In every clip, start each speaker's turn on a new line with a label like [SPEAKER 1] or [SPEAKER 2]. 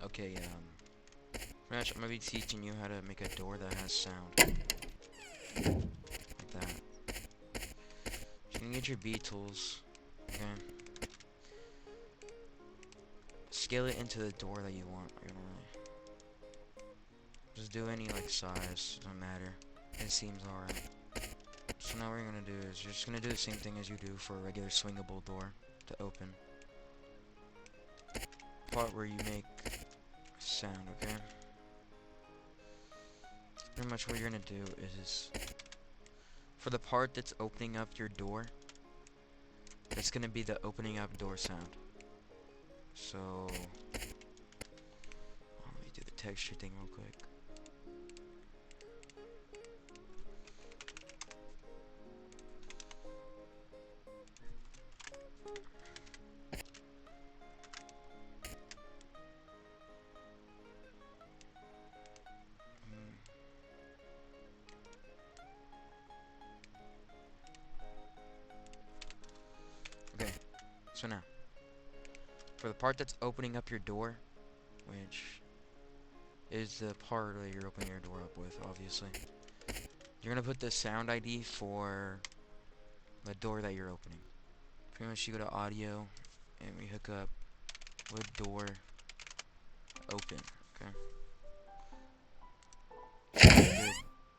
[SPEAKER 1] Okay, pretty much I'm gonna be teaching you how to make a door that has sound. Like that. You can get your B tools. Okay. Scale it into the door that you want. Just do any like size, doesn't matter. It seems alright. So now what you're gonna do is you're just gonna do the same thing as you do for a regular swingable door to open. Part where you make sound, okay? Pretty much what you're gonna do is for the part that's opening up your door, that's gonna be the opening up door sound. So let me do the texture thing real quick. Okay, so now for the part that's opening up your door, which is the part that you're opening your door up with, obviously. You're gonna put the sound ID for the door that you're opening. Pretty much you go to audio, and we hook up with door open, okay?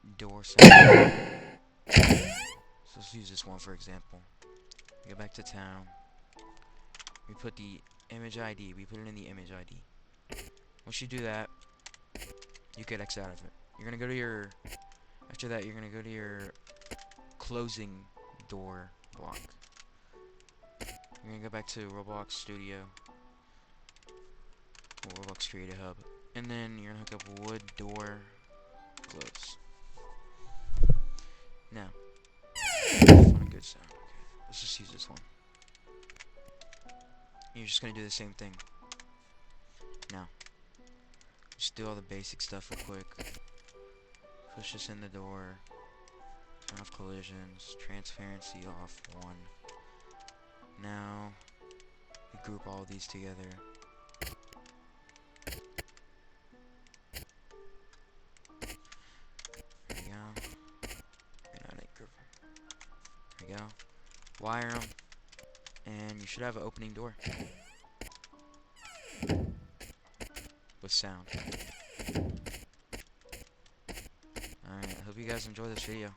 [SPEAKER 1] Good door sound. So let's use this one for example. We go back to town. We put the image ID, we put it in the image ID. Once you do that, you could X out of it. You're gonna go to your, after that you're gonna go to your closing door block. You're gonna go back to Roblox Studio, or Roblox Creative Hub, and then you're gonna hook up wood door close. Now, on a good sound. Okay, let's just use this one. You're just gonna do the same thing. Now, just do all the basic stuff real quick. Push this in the door. Turn off collisions. Transparency off 1. Now, we group all these together. There we go. Group them. There we go. Wire them. And you should have an opening door. With sound. Alright, I hope you guys enjoy this video.